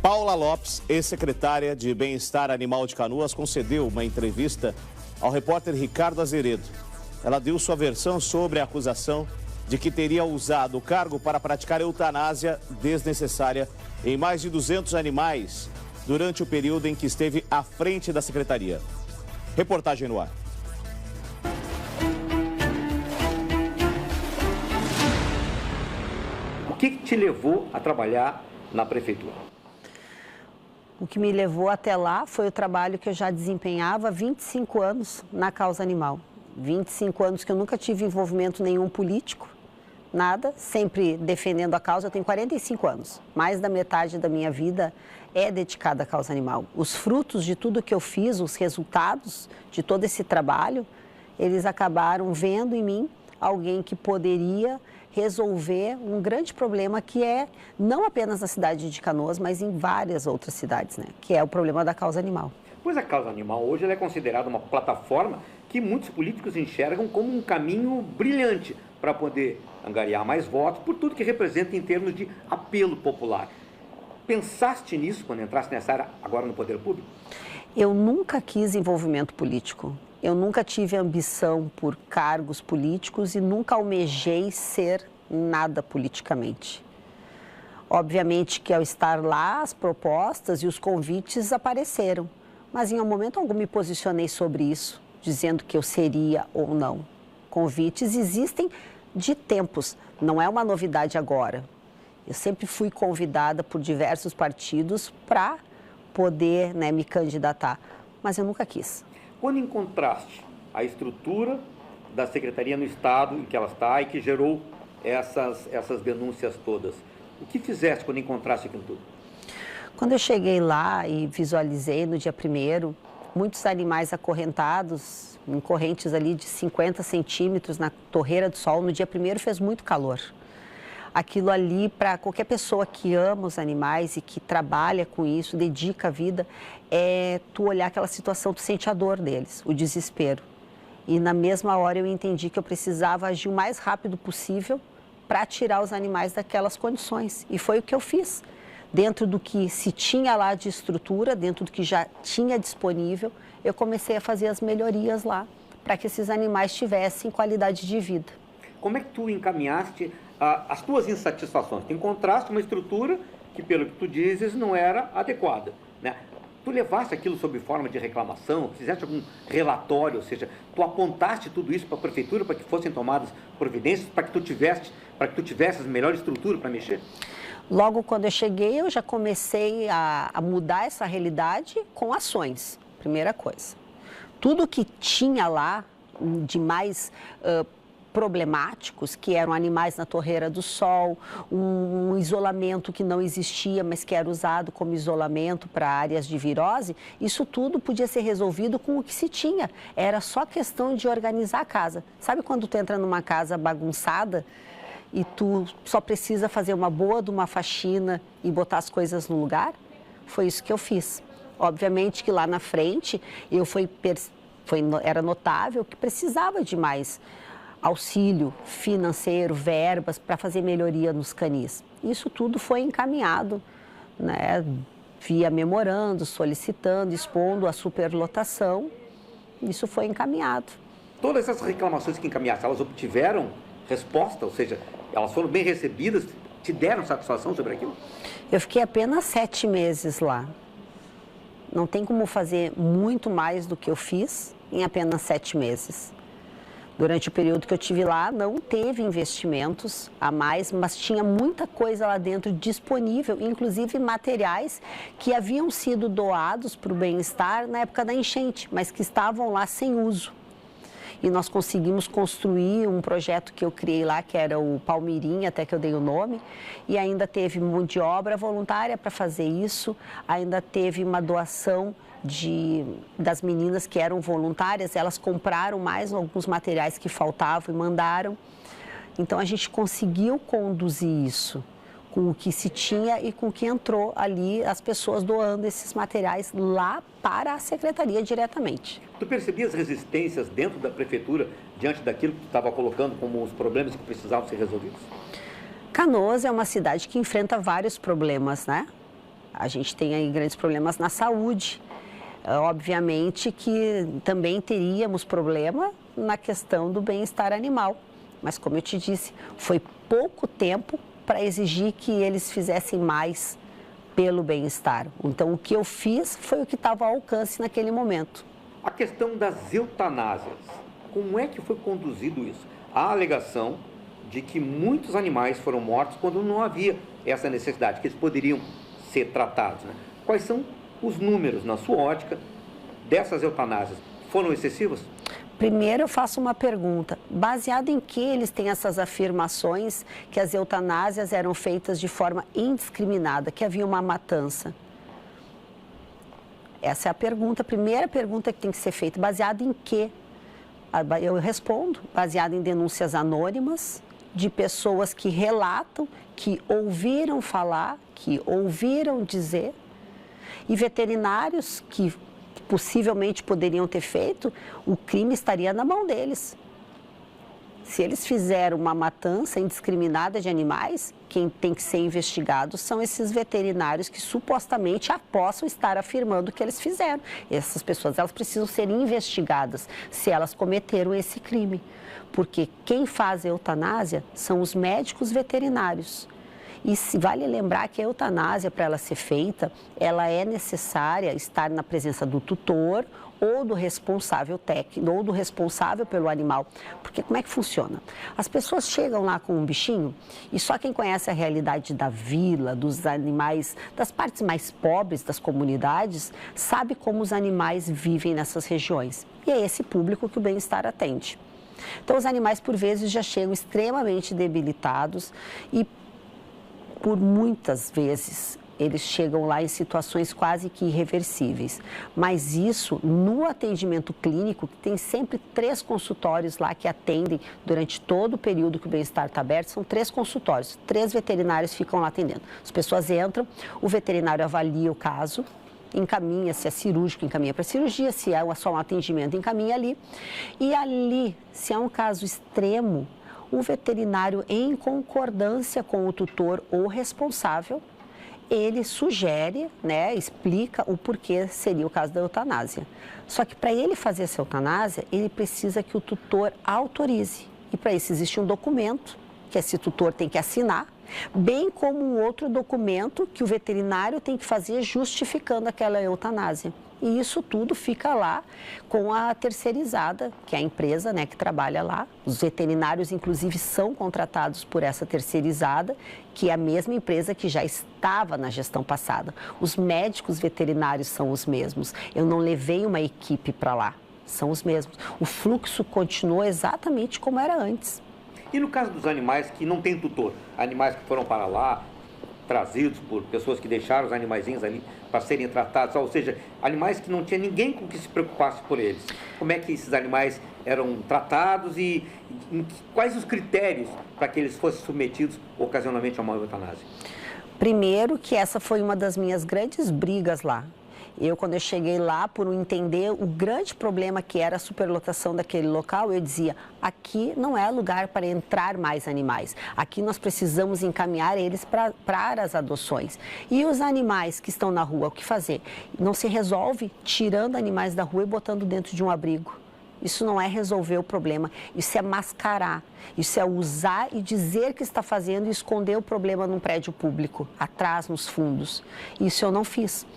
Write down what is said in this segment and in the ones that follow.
Paula Lopes, ex-secretária de Bem-Estar Animal de Canoas, concedeu uma entrevista ao repórter Ricardo Azeredo. Ela deu sua versão sobre a acusação de que teria usado o cargo para praticar eutanásia desnecessária em mais de 200 animais durante o período em que esteve à frente da secretaria. Reportagem no ar. O que te levou a trabalhar na prefeitura? O que me levou até lá foi o trabalho que eu já desempenhava há 25 anos na causa animal. 25 anos que eu nunca tive envolvimento nenhum político, nada, sempre defendendo a causa. Eu tenho 45 anos, mais da metade da minha vida é dedicada à causa animal. Os frutos de tudo que eu fiz, os resultados de todo esse trabalho, eles acabaram vendo em mim alguém que poderia resolver um grande problema que é não apenas na cidade de Canoas, mas em várias outras cidades, né? Que é o problema da causa animal. Pois a causa animal hoje ela é considerada uma plataforma que muitos políticos enxergam como um caminho brilhante para poder angariar mais votos por tudo que representa em termos de apelo popular. Pensaste nisso quando entraste nessa área agora no poder público? Eu nunca quis envolvimento político. Eu nunca tive ambição por cargos políticos e nunca almejei ser nada politicamente. Obviamente que ao estar lá, as propostas e os convites apareceram, mas em um momento algum me posicionei sobre isso, dizendo que eu seria ou não. Convites existem de tempos, não é uma novidade agora. Eu sempre fui convidada por diversos partidos para poder, me candidatar, mas eu nunca quis. Quando encontraste a estrutura da secretaria no estado em que ela está e que gerou essas denúncias todas, o que fizeste quando encontraste aquilo tudo? Quando eu cheguei lá e visualizei no dia 1º, muitos animais acorrentados, em correntes ali de 50 centímetros na torreira do sol, no dia 1º fez muito calor. Aquilo ali, para qualquer pessoa que ama os animais e que trabalha com isso, dedica a vida, é tu olhar aquela situação, tu sente a dor deles, o desespero. E na mesma hora eu entendi que eu precisava agir o mais rápido possível para tirar os animais daquelas condições. E foi o que eu fiz. Dentro do que se tinha lá de estrutura, dentro do que já tinha disponível, eu comecei a fazer as melhorias lá, para que esses animais tivessem qualidade de vida. Como é que tu encaminhaste as tuas insatisfações? Tu encontraste uma estrutura que, pelo que tu dizes, não era adequada, né? Tu levaste aquilo sob forma de reclamação, fizeste algum relatório, ou seja, tu apontaste tudo isso para a prefeitura para que fossem tomadas providências, para que tu tivesses melhor estrutura para mexer? Logo quando eu cheguei, eu já comecei a mudar essa realidade com ações, primeira coisa. Tudo que tinha lá de mais problemáticos, que eram animais na torreira do sol, um isolamento que não existia, mas que era usado como isolamento para áreas de virose, isso tudo podia ser resolvido com o que se tinha. Era só questão de organizar a casa. Sabe quando tu entra numa casa bagunçada e tu só precisa fazer uma boa de uma faxina e botar as coisas no lugar? Foi isso que eu fiz. Obviamente que lá na frente era notável que precisava de mais auxílio financeiro, verbas para fazer melhoria nos canis. Isso tudo foi encaminhado, via memorando, solicitando, expondo a superlotação. Isso foi encaminhado. Todas essas reclamações que encaminhaste, elas obtiveram resposta? Ou seja, elas foram bem recebidas? Te deram satisfação sobre aquilo? Eu fiquei apenas 7 meses lá. Não tem como fazer muito mais do que eu fiz em apenas 7 meses. Durante o período que eu tive lá, não teve investimentos a mais, mas tinha muita coisa lá dentro disponível, inclusive materiais que haviam sido doados para o bem-estar na época da enchente, mas que estavam lá sem uso. E nós conseguimos construir um projeto que eu criei lá, que era o Palmirim, até que eu dei o nome, e ainda teve mão de obra voluntária para fazer isso, ainda teve uma doação das meninas que eram voluntárias, elas compraram mais alguns materiais que faltavam e mandaram. Então a gente conseguiu conduzir isso com o que se tinha e com o que entrou ali, as pessoas doando esses materiais lá para a secretaria diretamente. Tu percebias resistências dentro da prefeitura diante daquilo que tu estava colocando como os problemas que precisavam ser resolvidos? Canoas é uma cidade que enfrenta vários problemas, né? a gente tem aí grandes problemas na saúde. Obviamente que também teríamos problema na questão do bem-estar animal. Mas, como eu te disse, foi pouco tempo para exigir que eles fizessem mais pelo bem-estar. Então, o que eu fiz foi o que estava ao alcance naquele momento. A questão das eutanásias, como é que foi conduzido isso? Há alegação de que muitos animais foram mortos quando não havia essa necessidade, que eles poderiam ser tratados, né? Quais são os números, na sua ótica, dessas eutanásias? Foram excessivas? Primeiro eu faço uma pergunta, baseado em que eles têm essas afirmações que as eutanásias eram feitas de forma indiscriminada, que havia uma matança? Essa é a pergunta, a primeira pergunta que tem que ser feita, baseado em quê? Eu respondo, baseado em denúncias anônimas de pessoas que relatam, que ouviram falar, que ouviram dizer, e veterinários que possivelmente poderiam ter feito, o crime estaria na mão deles. Se eles fizeram uma matança indiscriminada de animais, quem tem que ser investigado são esses veterinários que supostamente possam estar afirmando que eles fizeram. Essas pessoas, elas precisam ser investigadas se elas cometeram esse crime. Porque quem faz a eutanásia são os médicos veterinários. E vale lembrar que a eutanásia, para ela ser feita, ela é necessária estar na presença do tutor ou do responsável técnico, ou do responsável pelo animal. Porque como é que funciona? As pessoas chegam lá com um bichinho e só quem conhece a realidade da vila, dos animais, das partes mais pobres das comunidades, sabe como os animais vivem nessas regiões. E é esse público que o bem-estar atende. Então, os animais, por vezes, já chegam extremamente debilitados e por muitas vezes, eles chegam lá em situações quase que irreversíveis. Mas isso, no atendimento clínico, que tem sempre 3 consultórios lá que atendem durante todo o período que o bem-estar está aberto, são 3 consultórios, 3 veterinários ficam lá atendendo. As pessoas entram, o veterinário avalia o caso, encaminha, se é cirúrgico, encaminha para cirurgia, se é só um atendimento, encaminha ali. E ali, se é um caso extremo, o veterinário, em concordância com o tutor ou responsável, ele sugere, né, explica o porquê seria o caso da eutanásia. Só que para ele fazer essa eutanásia, ele precisa que o tutor autorize. E para isso existe um documento que esse tutor tem que assinar, bem como um outro documento que o veterinário tem que fazer justificando aquela eutanásia. E isso tudo fica lá com a terceirizada, que é a empresa, né, que trabalha lá. Os veterinários, inclusive, são contratados por essa terceirizada, que é a mesma empresa que já estava na gestão passada. Os médicos veterinários são os mesmos. Eu não levei uma equipe para lá, são os mesmos. O fluxo continuou exatamente como era antes. E no caso dos animais que não tem tutor, animais que foram para lá, trazidos por pessoas que deixaram os animaizinhos ali para serem tratados, ou seja, animais que não tinha ninguém com que se preocupasse por eles. Como é que esses animais eram tratados e quais os critérios para que eles fossem submetidos ocasionalmente a uma eutanásia? Primeiro que essa foi uma das minhas grandes brigas lá. Quando eu cheguei lá, por entender o grande problema que era a superlotação daquele local, eu dizia, aqui não é lugar para entrar mais animais. Aqui nós precisamos encaminhar eles para as adoções. E os animais que estão na rua, o que fazer? Não se resolve tirando animais da rua e botando dentro de um abrigo. Isso não é resolver o problema, isso é mascarar, isso é usar e dizer que está fazendo e esconder o problema num prédio público, atrás, nos fundos. Isso eu não fiz.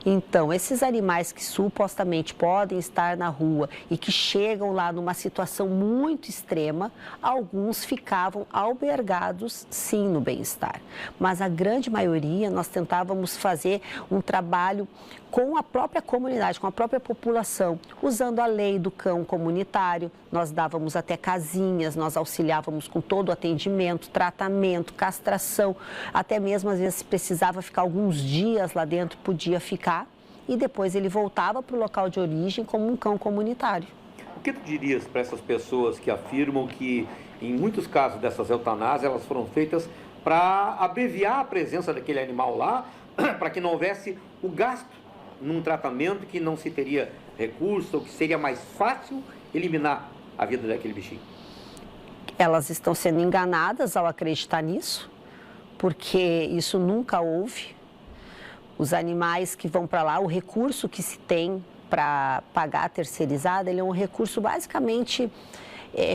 Então, esses animais que supostamente podem estar na rua e que chegam lá numa situação muito extrema, alguns ficavam albergados, sim, no bem-estar. Mas a grande maioria, nós tentávamos fazer um trabalho com a própria comunidade, com a própria população, usando a lei do cão comunitário. Nós dávamos até casinhas, nós auxiliávamos com todo o atendimento, tratamento, castração, até mesmo às vezes se precisava ficar alguns dias lá dentro, podia ficar, e depois ele voltava para o local de origem como um cão comunitário. O que tu dirias para essas pessoas que afirmam que, em muitos casos dessas eutanásias, elas foram feitas para abreviar a presença daquele animal lá, para que não houvesse o gasto num tratamento que não se teria recurso, ou que seria mais fácil eliminar a vida daquele bichinho? Elas estão sendo enganadas ao acreditar nisso, porque isso nunca houve. Os animais que vão para lá, o recurso que se tem para pagar a terceirizada, ele é um recurso basicamente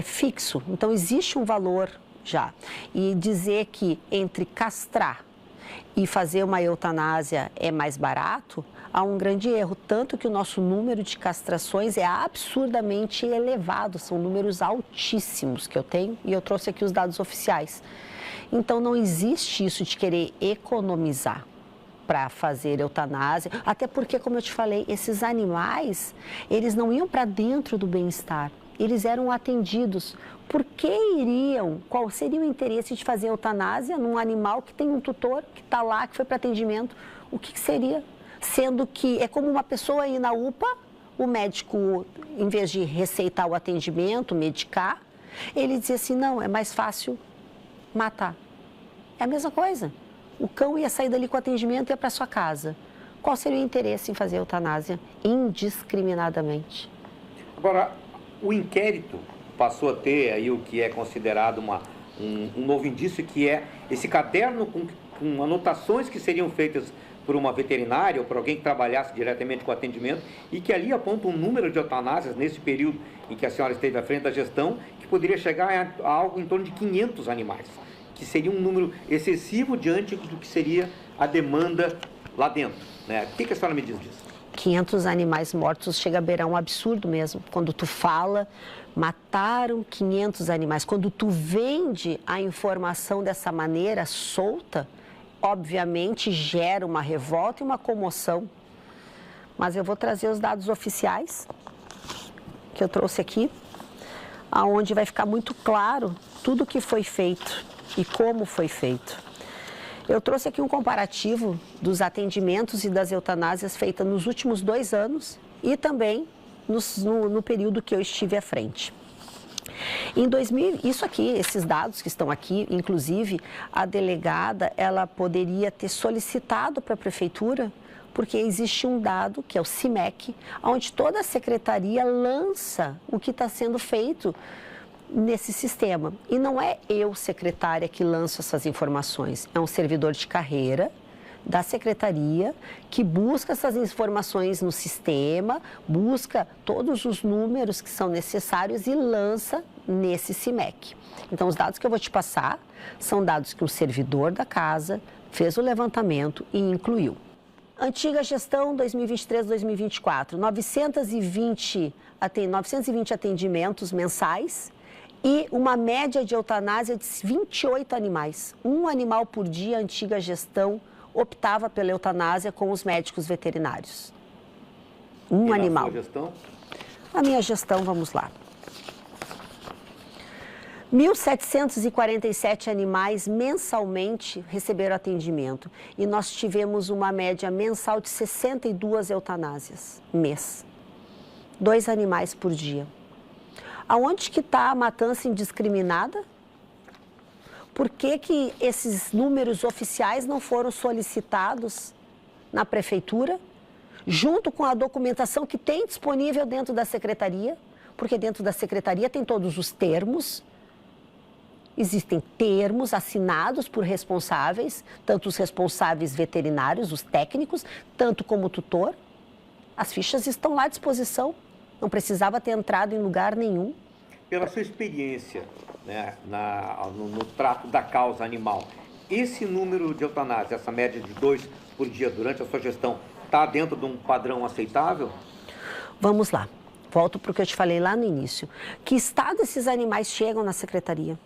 fixo. Então, existe um valor já. E dizer que entre castrar e fazer uma eutanásia é mais barato, há um grande erro. Tanto que o nosso número de castrações é absurdamente elevado, são números altíssimos que eu tenho, e eu trouxe aqui os dados oficiais. Então, não existe isso de querer economizar para fazer eutanásia, até porque, como eu te falei, esses animais, eles não iam para dentro do bem-estar, eles eram atendidos. Por que iriam? Qual seria o interesse de fazer eutanásia num animal que tem um tutor, que está lá, que foi para atendimento? O que seria? Sendo que é como uma pessoa ir na UPA, o médico, em vez de receitar o atendimento, medicar, ele dizia assim, não, é mais fácil matar. É a mesma coisa. O cão ia sair dali com o atendimento e ia para sua casa. Qual seria o interesse em fazer eutanásia indiscriminadamente? Agora, o inquérito passou a ter aí o que é considerado um novo indício, que é esse caderno com anotações que seriam feitas por uma veterinária ou por alguém que trabalhasse diretamente com atendimento, e que ali aponta um número de eutanásias nesse período em que a senhora esteve à frente da gestão, que poderia chegar a algo em torno de 500 animais, que seria um número excessivo diante do que seria a demanda lá dentro, né? O que a senhora me diz disso? 500 animais mortos chega a beirar um absurdo mesmo. Quando tu fala, mataram 500 animais. Quando tu vende a informação dessa maneira solta, obviamente gera uma revolta e uma comoção. Mas eu vou trazer os dados oficiais que eu trouxe aqui, aonde vai ficar muito claro tudo o que foi feito e como foi feito. Eu trouxe aqui um comparativo dos atendimentos e das eutanásias feitas nos últimos 2 anos e também no período que eu estive à frente. Em 2000, isso aqui, esses dados que estão aqui, inclusive a delegada, ela poderia ter solicitado para a prefeitura, porque existe um dado, que é o CIMEC, onde toda a secretaria lança o que está sendo feito nesse sistema. E não é eu, secretária, que lanço essas informações, é um servidor de carreira da secretaria que busca essas informações no sistema, busca todos os números que são necessários e lança nesse CIMEC. Então, os dados que eu vou te passar são dados que um servidor da casa fez o levantamento e incluiu. Antiga gestão 2023-2024, 920 atendimentos mensais e uma média de eutanásia de 28 animais. Um animal por dia, a antiga gestão optava pela eutanásia com os médicos veterinários. Um animal. A sua gestão? A minha gestão, vamos lá. 1.747 animais mensalmente receberam atendimento e nós tivemos uma média mensal de 62 eutanásias mês. 2 animais por dia. Aonde que está a matança indiscriminada? Por que esses números oficiais não foram solicitados na prefeitura, junto com a documentação que tem disponível dentro da secretaria? Porque dentro da secretaria tem todos os termos, existem termos assinados por responsáveis, tanto os responsáveis veterinários, os técnicos, tanto como o tutor. As fichas estão lá à disposição. Não precisava ter entrado em lugar nenhum. Pela sua experiência, né, no trato da causa animal, esse número de eutanásia, essa média de 2 por dia durante a sua gestão, está dentro de um padrão aceitável? Vamos lá. Volto para o que eu te falei lá no início. Que estado esses animais chegam na secretaria?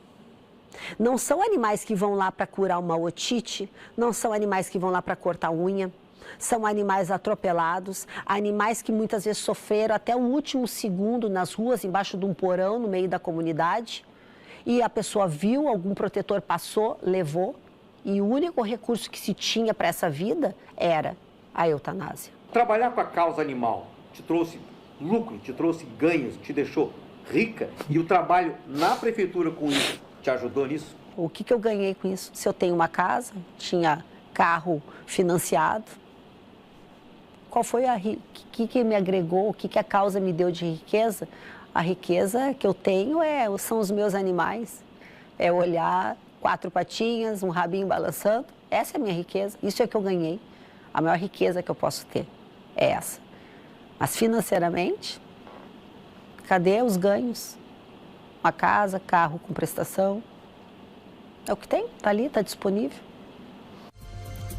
Não são animais que vão lá para curar uma otite, não são animais que vão lá para cortar unha. São animais atropelados, animais que muitas vezes sofreram até o último segundo nas ruas, embaixo de um porão, no meio da comunidade. E a pessoa viu, algum protetor passou, levou. E o único recurso que se tinha para essa vida era a eutanásia. Trabalhar com a causa animal te trouxe lucro, te trouxe ganhos, te deixou rica? E o trabalho na prefeitura com isso te ajudou nisso? O que eu ganhei com isso? Se eu tenho uma casa, tinha carro financiado, qual foi que me agregou, o que a causa me deu de riqueza? A riqueza que eu tenho são os meus animais, é olhar 4 patinhas, um rabinho balançando, essa é a minha riqueza, isso é que eu ganhei. a maior riqueza que eu posso ter é essa. Mas financeiramente, cadê os ganhos? Uma casa, carro com prestação. É o que tem, está ali, está disponível.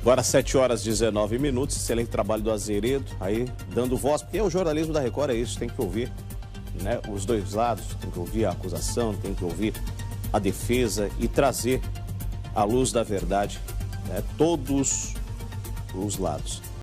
Agora 7h19, excelente trabalho do Azeredo, aí dando voz, porque o jornalismo da Record é isso, tem que ouvir, né, os dois lados, tem que ouvir a acusação, tem que ouvir a defesa e trazer à luz da verdade, né, todos os lados.